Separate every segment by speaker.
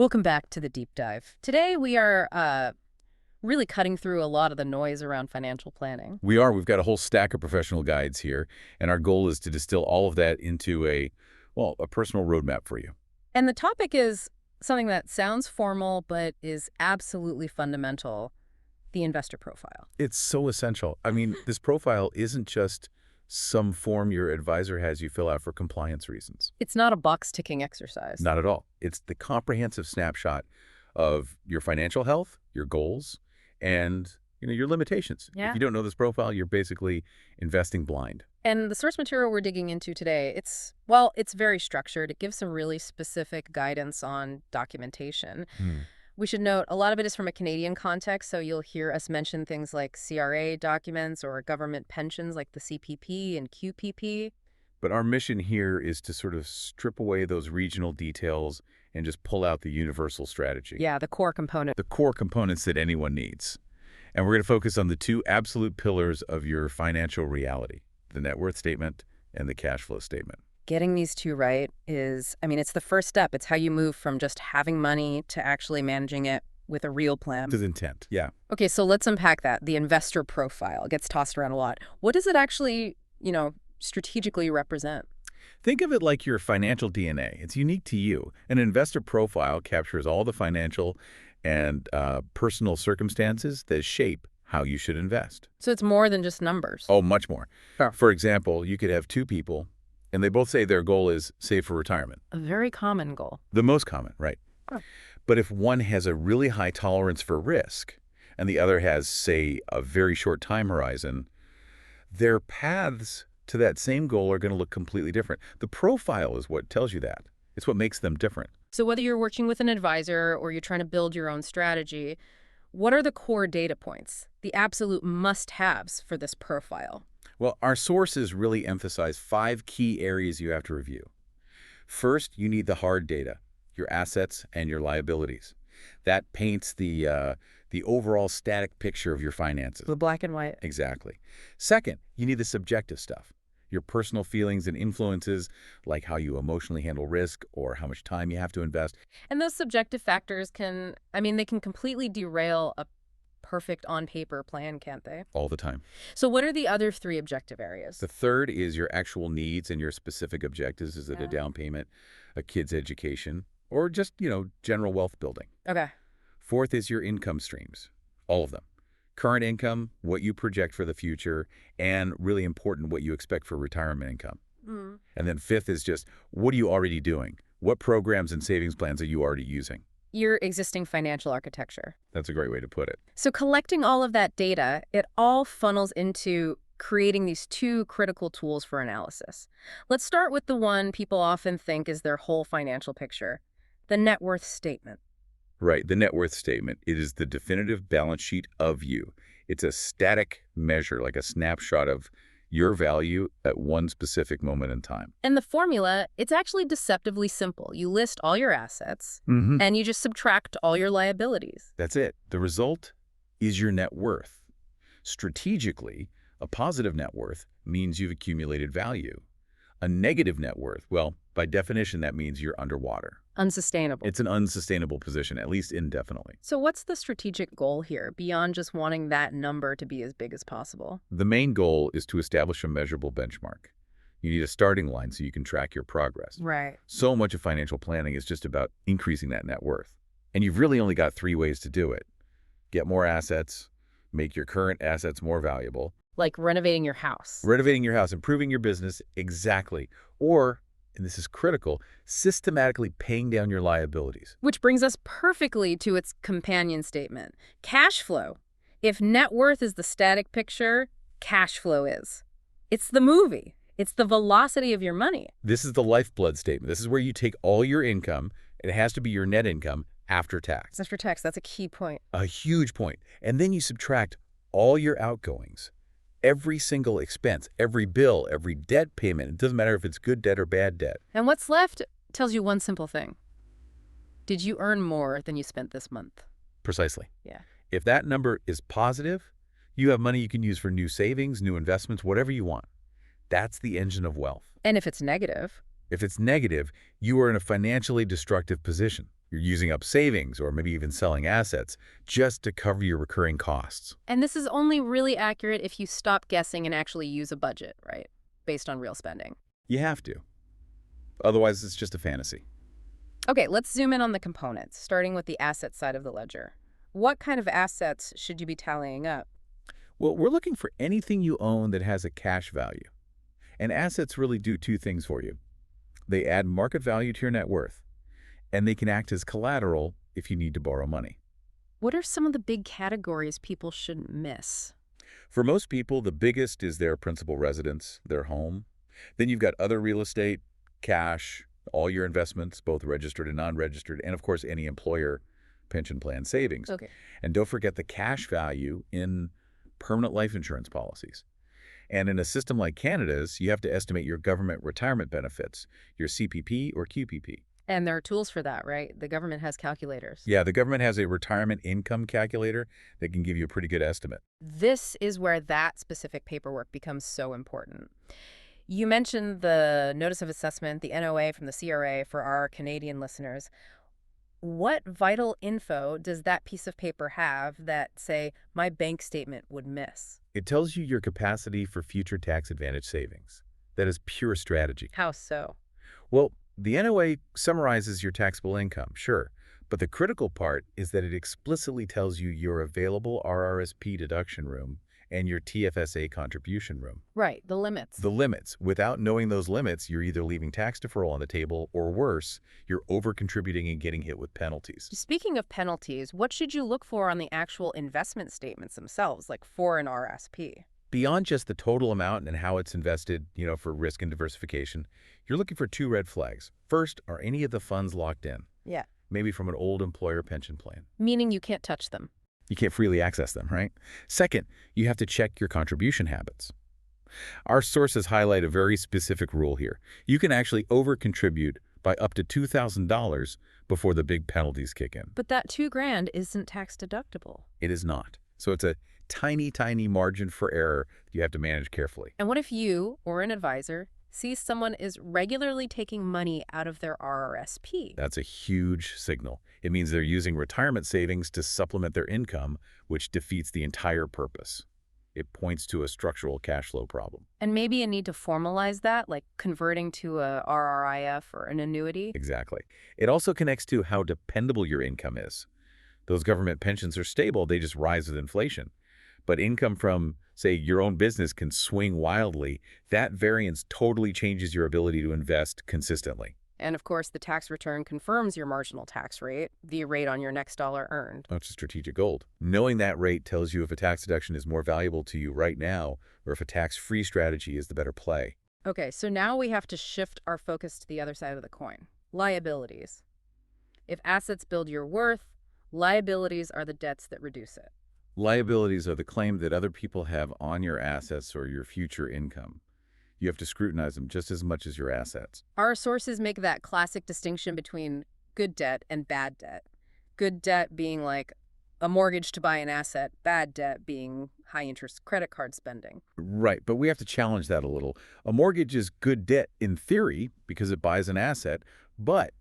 Speaker 1: Welcome back to the deep dive. Today we are really cutting through a lot of the noise around financial planning.
Speaker 2: We are. We've got a whole stack of professional guides here, and our goal is to distill all of that into a personal roadmap for you.
Speaker 1: And the topic is something that sounds formal but is absolutely fundamental, the investor profile.
Speaker 2: It's so essential. I mean, this profile isn't just some form your advisor has you fill out for compliance reasons.
Speaker 1: It's not a box-ticking exercise.
Speaker 2: Not at all. It's the comprehensive snapshot of your financial health, your goals, and your limitations.
Speaker 1: Yeah.
Speaker 2: If you don't know this profile, you're basically investing blind.
Speaker 1: And the source material we're digging into today, it's very structured. It gives some really specific guidance on documentation. We should note a lot of it is from a Canadian context, so you'll hear us mention things like CRA documents or government pensions like the CPP and QPP.
Speaker 2: But our mission here is to sort of strip away those regional details and just pull out the universal strategy.
Speaker 1: Yeah, the core component.
Speaker 2: The core components that anyone needs. And we're going to focus on the two absolute pillars of your financial reality, the net worth statement and the cash flow statement.
Speaker 1: Getting these two right is, it's the first step. It's how you move from just having money to actually managing it with a real plan.
Speaker 2: With intent, yeah.
Speaker 1: Okay, so let's unpack that. The investor profile gets tossed around a lot. What does it actually, strategically represent?
Speaker 2: Think of it like your financial DNA. It's unique to you. An investor profile captures all the financial and personal circumstances that shape how you should invest.
Speaker 1: So it's more than just numbers.
Speaker 2: Oh, much more.
Speaker 1: Sure.
Speaker 2: For example, you could have two people, and they both say their goal is save for retirement.
Speaker 1: A very common goal.
Speaker 2: The most common, right?
Speaker 1: Huh.
Speaker 2: But if one has a really high tolerance for risk, and the other has, say, a very short time horizon, their paths to that same goal are going to look completely different. The profile is what tells you that. It's what makes them different.
Speaker 1: So whether you're working with an advisor or you're trying to build your own strategy, what are the core data points, the absolute must-haves for this profile?
Speaker 2: Well, our sources really emphasize 5 key areas you have to review. First, you need the hard data, your assets and your liabilities. That paints the overall static picture of your finances.
Speaker 1: The black and white.
Speaker 2: Exactly. Second, you need the subjective stuff, your personal feelings and influences, like how you emotionally handle risk or how much time you have to invest.
Speaker 1: And those subjective factors can completely derail a perfect on-paper plan, can't they?
Speaker 2: All the time.
Speaker 1: So what are the other 3 objective areas?
Speaker 2: The third is your actual needs and your specific objectives. Is it a down payment, a kid's education, or just, general wealth building?
Speaker 1: Okay.
Speaker 2: Fourth is your income streams, all of them. Current income, what you project for the future, and really important, what you expect for retirement income. And then fifth is just, what are you already doing? What programs and savings plans are you already using?
Speaker 1: Your existing financial architecture.
Speaker 2: That's a great way to put it.
Speaker 1: So collecting all of that data, it all funnels into creating these 2 critical tools for analysis. Let's start with the one people often think is their whole financial picture, the net worth statement.
Speaker 2: Right, the net worth statement. It is the definitive balance sheet of you. It's a static measure, like a snapshot of your value at one specific moment in time.
Speaker 1: And the formula, it's actually deceptively simple. You list all your assets, and you just subtract all your liabilities.
Speaker 2: That's it. The result is your net worth. Strategically, a positive net worth means you've accumulated value. A negative net worth, well, by definition, that means you're underwater.
Speaker 1: Unsustainable.
Speaker 2: It's an unsustainable position, at least indefinitely.
Speaker 1: So what's the strategic goal here, beyond just wanting that number to be as big as possible?
Speaker 2: The main goal is to establish a measurable benchmark. You need a starting line so you can track your progress.
Speaker 1: Right.
Speaker 2: So much of financial planning is just about increasing that net worth. And you've really only got 3 ways to do it. Get more assets, make your current assets more valuable.
Speaker 1: Like renovating your house.
Speaker 2: Renovating your house, improving your business, exactly. Or, and this is critical, systematically paying down your liabilities.
Speaker 1: Which brings us perfectly to its companion statement. Cash flow. If net worth is the static picture, cash flow is. It's the movie. It's the velocity of your money.
Speaker 2: This is the lifeblood statement. This is where you take all your income. It has to be your net income after tax.
Speaker 1: After tax, that's a key point.
Speaker 2: A huge point. And then you subtract all your outgoings. Every single expense, every bill, every debt payment. It doesn't matter if it's good debt or bad debt.
Speaker 1: And what's left tells you one simple thing. Did you earn more than you spent this month?
Speaker 2: Precisely.
Speaker 1: Yeah.
Speaker 2: If that number is positive, you have money you can use for new savings, new investments, whatever you want. That's the engine of wealth.
Speaker 1: And if it's negative?
Speaker 2: If it's negative, you are in a financially destructive position. You're using up savings or maybe even selling assets just to cover your recurring costs.
Speaker 1: And this is only really accurate if you stop guessing and actually use a budget, right? Based on real spending.
Speaker 2: You have to. Otherwise, it's just a fantasy.
Speaker 1: Okay, let's zoom in on the components, starting with the asset side of the ledger. What kind of assets should you be tallying up?
Speaker 2: Well, we're looking for anything you own that has a cash value. And assets really do two things for you. They add market value to your net worth, and they can act as collateral if you need to borrow money.
Speaker 1: What are some of the big categories people shouldn't miss?
Speaker 2: For most people, the biggest is their principal residence, their home. Then you've got other real estate, cash, all your investments, both registered and non-registered, and of course, any employer pension plan savings.
Speaker 1: Okay.
Speaker 2: And don't forget the cash value in permanent life insurance policies. And in a system like Canada's, you have to estimate your government retirement benefits, your CPP or QPP.
Speaker 1: And there are tools for that, right? The government has calculators.
Speaker 2: Yeah, the government has a retirement income calculator that can give you a pretty good estimate.
Speaker 1: This is where that specific paperwork becomes so important. You mentioned the Notice of Assessment, the NOA from the CRA for our Canadian listeners. What vital info does that piece of paper have that, say, my bank statement would miss?
Speaker 2: It tells you your capacity for future tax advantage savings. That is pure strategy.
Speaker 1: How so?
Speaker 2: Well, the NOA summarizes your taxable income, sure, but the critical part is that it explicitly tells you your available RRSP deduction room and your TFSA contribution room.
Speaker 1: Right, the limits.
Speaker 2: The limits. Without knowing those limits, you're either leaving tax deferral on the table or worse, you're over-contributing and getting hit with penalties.
Speaker 1: Speaking of penalties, what should you look for on the actual investment statements themselves, like for an RSP?
Speaker 2: Beyond just the total amount and how it's invested, for risk and diversification, you're looking for two red flags. First, are any of the funds locked in?
Speaker 1: Yeah.
Speaker 2: Maybe from an old employer pension plan.
Speaker 1: Meaning you can't touch them.
Speaker 2: You can't freely access them, right? Second, you have to check your contribution habits. Our sources highlight a very specific rule here. You can actually over-contribute by up to $2,000 before the big penalties kick in.
Speaker 1: But that $2,000 isn't tax deductible.
Speaker 2: It is not. So it's a tiny, tiny margin for error that you have to manage carefully.
Speaker 1: And what if you, or an advisor, sees someone is regularly taking money out of their RRSP?
Speaker 2: That's a huge signal. It means they're using retirement savings to supplement their income, which defeats the entire purpose. It points to a structural cash flow problem.
Speaker 1: And maybe a need to formalize that, like converting to a RRIF or an annuity?
Speaker 2: Exactly. It also connects to how dependable your income is. Those government pensions are stable, they just rise with inflation. But income from, say, your own business can swing wildly. That variance totally changes your ability to invest consistently.
Speaker 1: And of course, the tax return confirms your marginal tax rate, the rate on your next dollar earned.
Speaker 2: That's strategic gold. Knowing that rate tells you if a tax deduction is more valuable to you right now or if a tax-free strategy is the better play.
Speaker 1: Okay, so now we have to shift our focus to the other side of the coin. Liabilities. If assets build your worth, liabilities are the debts that reduce it.
Speaker 2: Liabilities are the claim that other people have on your assets or your future income. You have to scrutinize them just as much as your assets.
Speaker 1: Our sources make that classic distinction between good debt and bad debt. Good debt being like a mortgage to buy an asset, bad debt being high-interest credit card spending.
Speaker 2: Right, but we have to challenge that a little. A mortgage is good debt in theory because it buys an asset, but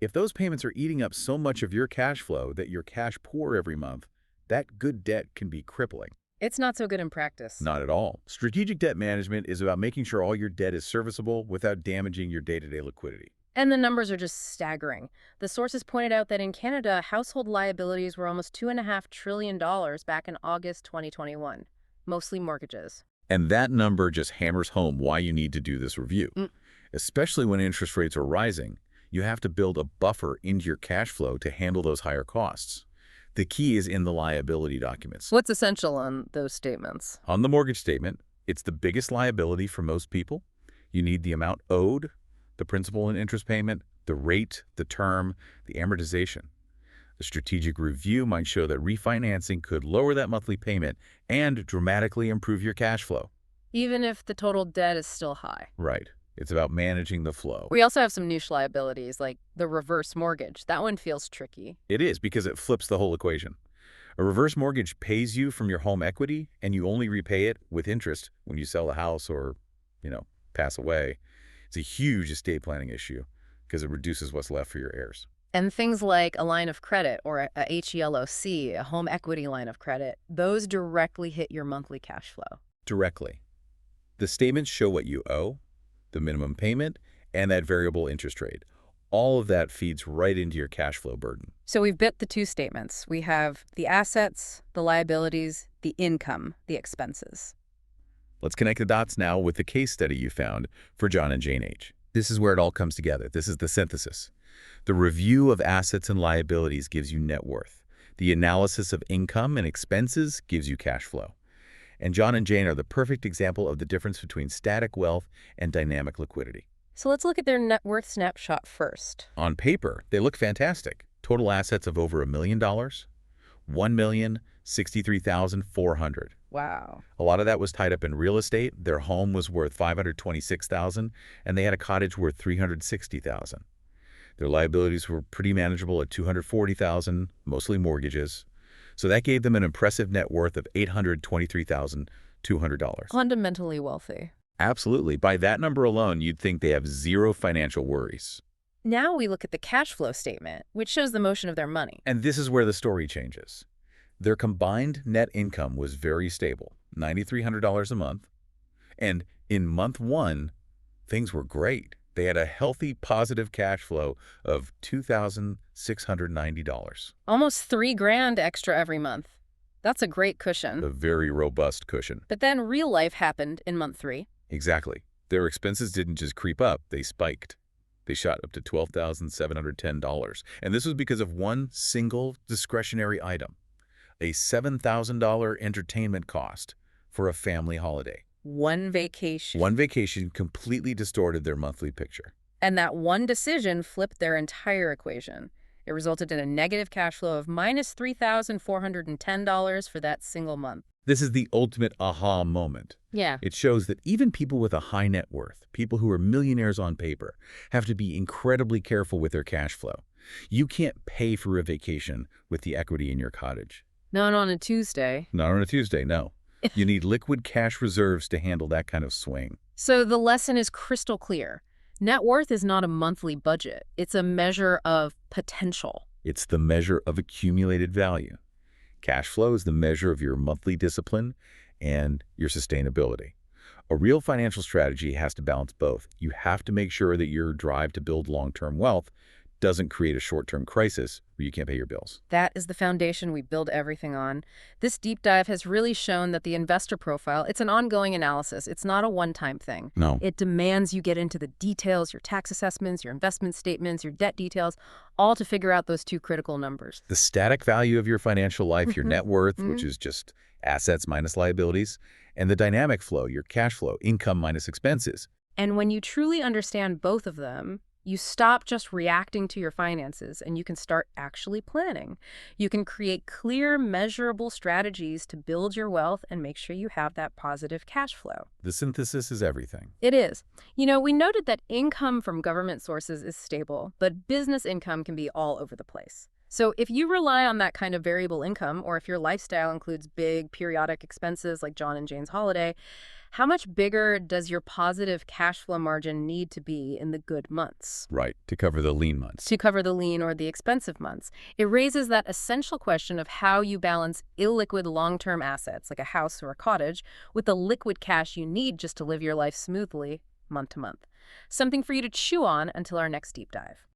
Speaker 2: if those payments are eating up so much of your cash flow that you're cash poor every month, that good debt can be crippling.
Speaker 1: It's not so good in practice.
Speaker 2: Not at all. Strategic debt management is about making sure all your debt is serviceable without damaging your day-to-day liquidity.
Speaker 1: And the numbers are just staggering. The sources pointed out that in Canada, household liabilities were almost $2.5 trillion back in August 2021, mostly mortgages.
Speaker 2: And that number just hammers home why you need to do this review. Especially when interest rates are rising, you have to build a buffer into your cash flow to handle those higher costs. The key is in the liability documents.
Speaker 1: What's essential on those statements?
Speaker 2: On the mortgage statement, it's the biggest liability for most people. You need the amount owed, the principal and interest payment, the rate, the term, the amortization. The strategic review might show that refinancing could lower that monthly payment and dramatically improve your cash flow.
Speaker 1: Even if the total debt is still high.
Speaker 2: Right. It's about managing the flow.
Speaker 1: We also have some niche liabilities, like the reverse mortgage. That one feels tricky.
Speaker 2: It is because it flips the whole equation. A reverse mortgage pays you from your home equity, and you only repay it with interest when you sell the house or, pass away. It's a huge estate planning issue because it reduces what's left for your heirs.
Speaker 1: And things like a line of credit or a HELOC, a home equity line of credit, those directly hit your monthly cash flow.
Speaker 2: Directly. The statements show what you owe, the minimum payment, and that variable interest rate. All of that feeds right into your cash flow burden.
Speaker 1: So we've bit the two statements. We have the assets, the liabilities, the income, the expenses.
Speaker 2: Let's connect the dots now with the case study you found for John and Jane H. This is where it all comes together. This is the synthesis. The review of assets and liabilities gives you net worth. The analysis of income and expenses gives you cash flow. And John and Jane are the perfect example of the difference between static wealth and dynamic liquidity.
Speaker 1: So let's look at their net worth snapshot first.
Speaker 2: On paper, they look fantastic. Total assets of over $1 million, $1,063,400.
Speaker 1: Wow.
Speaker 2: A lot of that was tied up in real estate. Their home was worth $526,000, and they had a cottage worth $360,000. Their liabilities were pretty manageable at $240,000, mostly mortgages. So that gave them an impressive net worth of $823,200.
Speaker 1: Fundamentally wealthy.
Speaker 2: Absolutely. By that number alone, you'd think they have zero financial worries.
Speaker 1: Now we look at the cash flow statement, which shows the motion of their money.
Speaker 2: And this is where the story changes. Their combined net income was very stable, $9,300 a month. And in month one, things were great. They had a healthy positive cash flow of $2,690.
Speaker 1: Almost $3,000 extra every month. That's a great cushion.
Speaker 2: A very robust cushion.
Speaker 1: But then real life happened in month 3.
Speaker 2: Exactly. Their expenses didn't just creep up, they spiked. They shot up to $12,710. And this was because of one single discretionary item, a $7,000 entertainment cost for a family holiday.
Speaker 1: One vacation.
Speaker 2: One vacation completely distorted their monthly picture.
Speaker 1: And that one decision flipped their entire equation. It resulted in a negative cash flow of minus $3,410 for that single month.
Speaker 2: This is the ultimate aha moment.
Speaker 1: Yeah.
Speaker 2: It shows that even people with a high net worth, people who are millionaires on paper, have to be incredibly careful with their cash flow. You can't pay for a vacation with the equity in your cottage.
Speaker 1: Not on a Tuesday.
Speaker 2: Not on a Tuesday, no. You need liquid cash reserves to handle that kind of swing.
Speaker 1: So the lesson is crystal clear. Net worth is not a monthly budget. It's a measure of potential.
Speaker 2: It's the measure of accumulated value. Cash flow is the measure of your monthly discipline and your sustainability. A real financial strategy has to balance both. You have to make sure that your drive to build long-term wealth doesn't create a short-term crisis where you can't pay your bills.
Speaker 1: That is the foundation we build everything on. This deep dive has really shown that the investor profile, it's an ongoing analysis. It's not a one-time thing.
Speaker 2: No.
Speaker 1: It demands you get into the details, your tax assessments, your investment statements, your debt details, all to figure out those two critical numbers.
Speaker 2: The static value of your financial life, your net worth, which is just assets minus liabilities, and the dynamic flow, your cash flow, income minus expenses.
Speaker 1: And when you truly understand both of them, you stop just reacting to your finances and you can start actually planning. You can create clear, measurable strategies to build your wealth and make sure you have that positive cash flow.
Speaker 2: The synthesis is everything.
Speaker 1: It is. You know, we noted that income from government sources is stable, but business income can be all over the place. So if you rely on that kind of variable income, or if your lifestyle includes big periodic expenses like John and Jane's holiday, how much bigger does your positive cash flow margin need to be in the good months?
Speaker 2: Right, to cover the lean months.
Speaker 1: To cover the lean or the expensive months. It raises that essential question of how you balance illiquid long-term assets, like a house or a cottage, with the liquid cash you need just to live your life smoothly month to month. Something for you to chew on until our next deep dive.